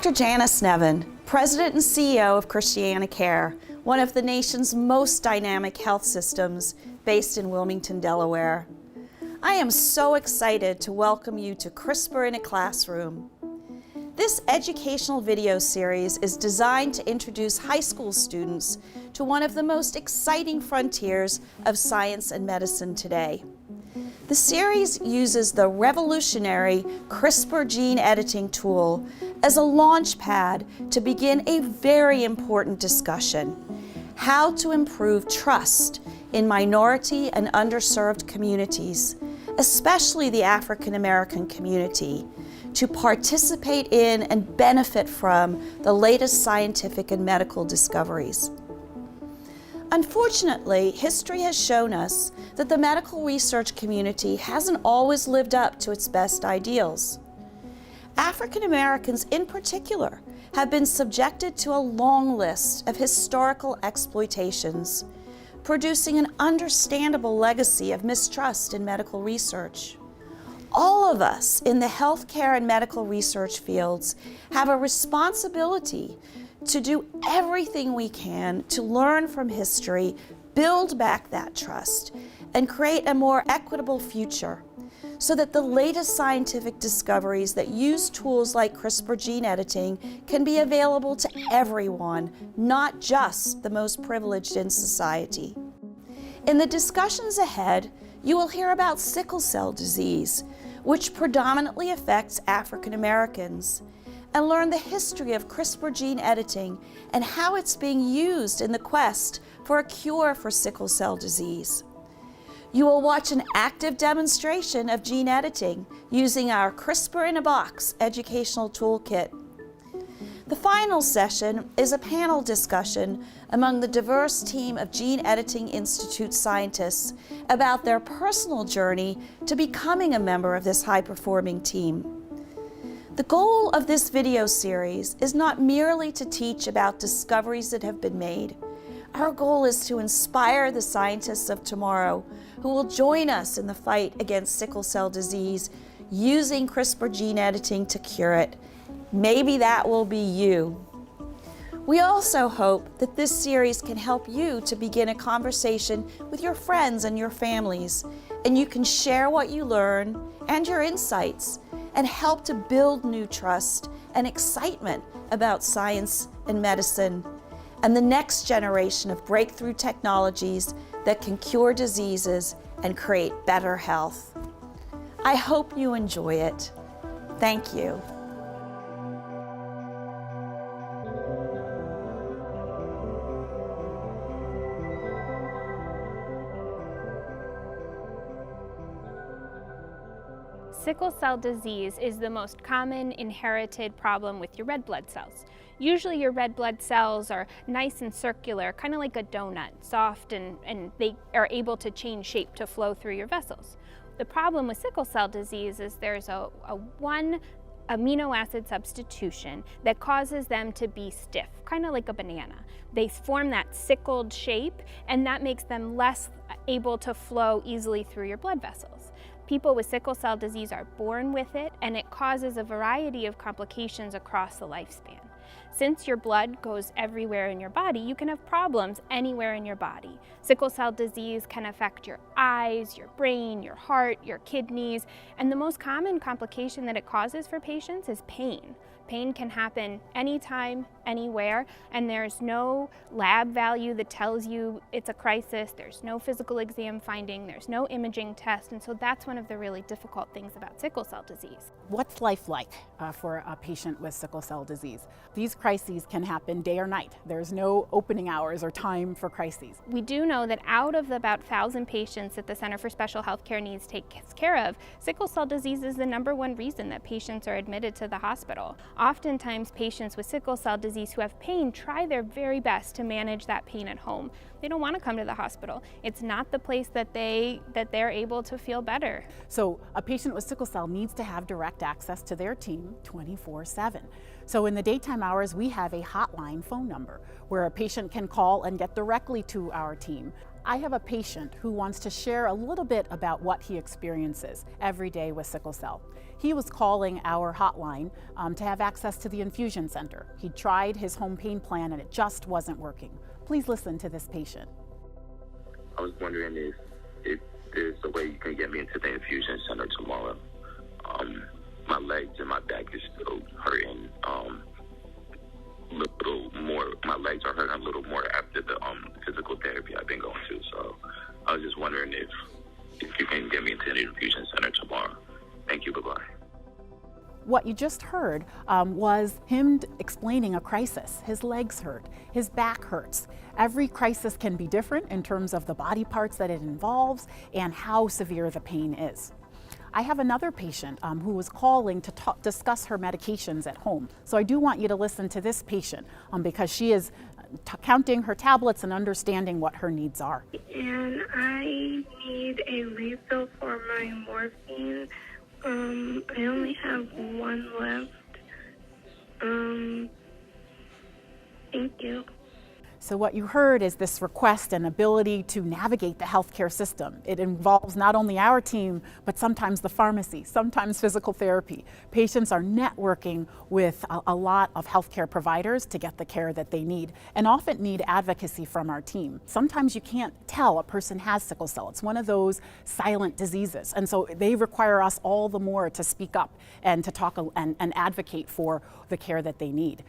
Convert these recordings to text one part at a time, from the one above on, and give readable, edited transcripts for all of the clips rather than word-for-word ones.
Dr. Janice Nevin, President and CEO of Christiana Care, one of the nation's most dynamic health systems based in Wilmington, Delaware. I am so excited to welcome you to CRISPR in a Classroom. This educational video series is designed to introduce high school students to one of the most exciting frontiers of science and medicine today. The series uses the revolutionary CRISPR gene editing tool as a launch pad to begin a very important discussion: how to improve trust in minority and underserved communities, especially the African American community, to participate in and benefit from the latest scientific and medical discoveries. Unfortunately, history has shown us that the medical research community hasn't always lived up to its best ideals. African Americans in particular have been subjected to a long list of historical exploitations, producing an understandable legacy of mistrust in medical research. All of us in the healthcare and medical research fields have a responsibility to do everything we can to learn from history, build back that trust, and create a more equitable future so that the latest scientific discoveries that use tools like CRISPR gene editing can be available to everyone, not just the most privileged in society. In the discussions ahead, you will hear about sickle cell disease, which predominantly affects African Americans, and learn the history of CRISPR gene editing and how it's being used in the quest for a cure for sickle cell disease. You will watch an active demonstration of gene editing using our CRISPR in a Box educational toolkit. The final session is a panel discussion among the diverse team of Gene Editing Institute scientists about their personal journey to becoming a member of this high-performing team. The goal of this video series is not merely to teach about discoveries that have been made. Our goal is to inspire the scientists of tomorrow who will join us in the fight against sickle cell disease using CRISPR gene editing to cure it. Maybe that will be you. We also hope that this series can help you to begin a conversation with your friends and your families, and you can share what you learn and your insights and help to build new trust and excitement about science and medicine and the next generation of breakthrough technologies that can cure diseases and create better health. I hope you enjoy it. Thank you. Sickle cell disease is the most common inherited problem with your red blood cells. Usually your red blood cells are nice and circular, kind of like a donut, soft, and they are able to change shape to flow through your vessels. The problem with sickle cell disease is there's a one amino acid substitution that causes them to be stiff, kind of like a banana. They form that sickled shape, and that makes them less able to flow easily through your blood vessels. People with sickle cell disease are born with it, and it causes a variety of complications across the lifespan. Since your blood goes everywhere in your body, you can have problems anywhere in your body. Sickle cell disease can affect your eyes, your brain, your heart, your kidneys, and the most common complication that it causes for patients is pain. Pain can happen anytime, anywhere, and there's no lab value that tells you it's a crisis. There's no physical exam finding, there's no imaging test, and so that's one of the really difficult things about sickle cell disease. What's life like for a patient with sickle cell disease? These crises can happen day or night. There's no opening hours or time for crises. We do know that out of the about 1,000 patients that the Center for Special Healthcare Needs takes care of, sickle cell disease is the #1 reason that patients are admitted to the hospital. Oftentimes, patients with sickle cell disease who have pain try their very best to manage that pain at home. They don't want to come to the hospital. It's not the place that they're able to feel better. So a patient with sickle cell needs to have direct access to their team 24/7. So in the daytime hours, we have a hotline phone number where a patient can call and get directly to our team. I have a patient who wants to share a little bit about what he experiences every day with sickle cell. He was calling our hotline to have access to the infusion center. He tried his home pain plan and it just wasn't working. Please listen to this patient. I was wondering if there's a way you can get me into the infusion center tomorrow. My legs and my back is still hurting little more. My legs are hurting a little more after the physical therapy I've been going to. So I was just wondering if you can get me into the infusion center tomorrow. Thank you. Bye-bye. What you just heard was him explaining a crisis. His legs hurt, his back hurts. Every crisis can be different in terms of the body parts that it involves and how severe the pain is. I have another patient who was calling to discuss her medications at home. So I do want you to listen to this patient because she is counting her tablets and understanding what her needs are. And I need a refill for my morphine. I only have one left. Thank you. So what you heard is this request and ability to navigate the healthcare system. It involves not only our team, but sometimes the pharmacy, sometimes physical therapy. Patients are networking with a lot of healthcare providers to get the care that they need, and often need advocacy from our team. Sometimes you can't tell a person has sickle cell. It's one of those silent diseases, and so they require us all the more to speak up and to talk and advocate for the care that they need.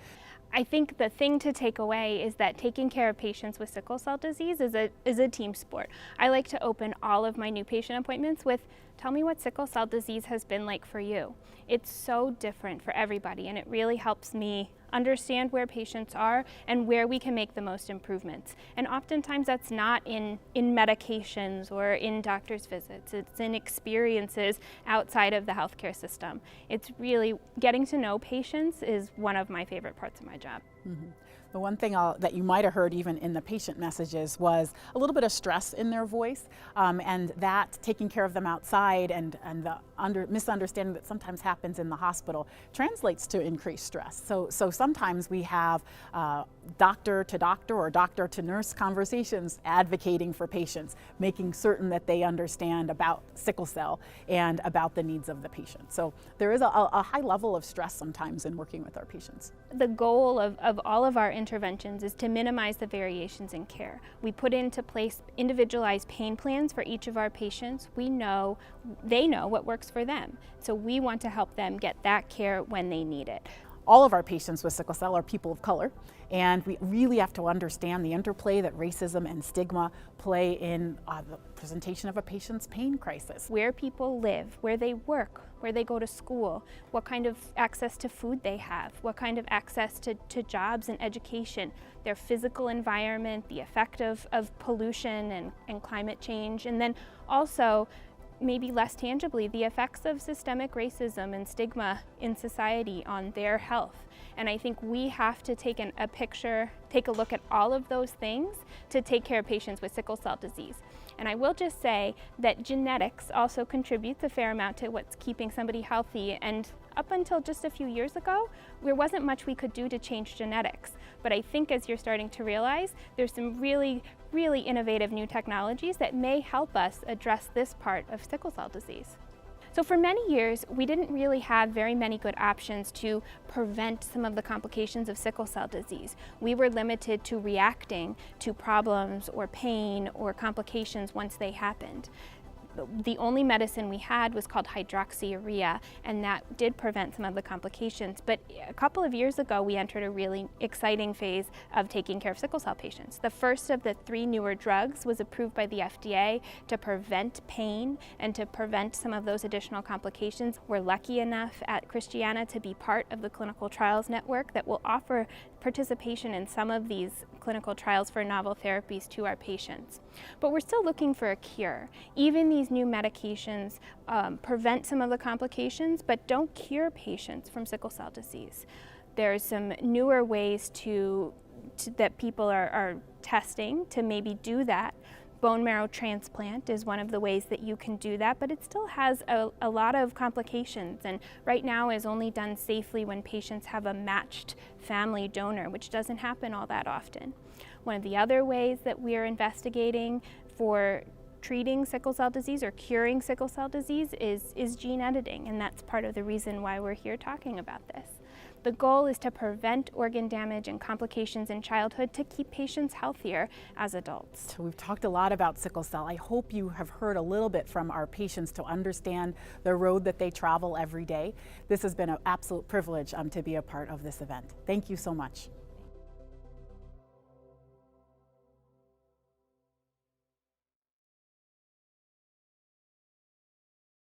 I think the thing to take away is that taking care of patients with sickle cell disease is a team sport. I like to open all of my new patient appointments with, tell me what sickle cell disease has been like for you. It's so different for everybody, and it really helps me understand where patients are and where we can make the most improvements. And oftentimes that's not in medications or in doctor's visits. It's in experiences outside of the healthcare system. It's really getting to know patients is one of my favorite parts of my job. Mm-hmm. The one thing that you might have heard even in the patient messages was a little bit of stress in their voice, and that taking care of them outside and the misunderstanding that sometimes happens in the hospital translates to increased stress. So sometimes we have doctor to doctor or doctor to nurse conversations advocating for patients, making certain that they understand about sickle cell and about the needs of the patient. So there is a high level of stress sometimes in working with our patients. The goal of all of our interventions is to minimize the variations in care. We put into place individualized pain plans for each of our patients. They know what works for them. So we want to help them get that care when they need it. All of our patients with sickle cell are people of color, and we really have to understand the interplay that racism and stigma play in the presentation of a patient's pain crisis. Where people live, where they work, where they go to school, what kind of access to food they have, what kind of access to jobs and education, their physical environment, the effect of pollution and climate change, and then also maybe less tangibly, the effects of systemic racism and stigma in society on their health. And I think we have to take take a look at all of those things to take care of patients with sickle cell disease. And I will just say that genetics also contributes a fair amount to what's keeping somebody healthy. And up until just a few years ago, there wasn't much we could do to change genetics. But I think as you're starting to realize, there's some really innovative new technologies that may help us address this part of sickle cell disease. So for many years, we didn't really have very many good options to prevent some of the complications of sickle cell disease. We were limited to reacting to problems or pain or complications once they happened. The only medicine we had was called hydroxyurea, and that did prevent some of the complications. But a couple of years ago, we entered a really exciting phase of taking care of sickle cell patients. The first of the 3 newer drugs was approved by the FDA to prevent pain and to prevent some of those additional complications. We're lucky enough at Christiana to be part of the clinical trials network that will offer participation in some of these clinical trials for novel therapies to our patients. But we're still looking for a cure. Even these new medications prevent some of the complications, but don't cure patients from sickle cell disease. There's some newer ways that people are testing to maybe do that. Bone marrow transplant is one of the ways that you can do that, but it still has a lot of complications, and right now is only done safely when patients have a matched family donor, which doesn't happen all that often. One of the other ways that we are investigating for treating sickle cell disease or curing sickle cell disease is gene editing, and that's part of the reason why we're here talking about this. The goal is to prevent organ damage and complications in childhood to keep patients healthier as adults. So we've talked a lot about sickle cell. I hope you have heard a little bit from our patients to understand the road that they travel every day. This has been an absolute privilege to be a part of this event. Thank you so much.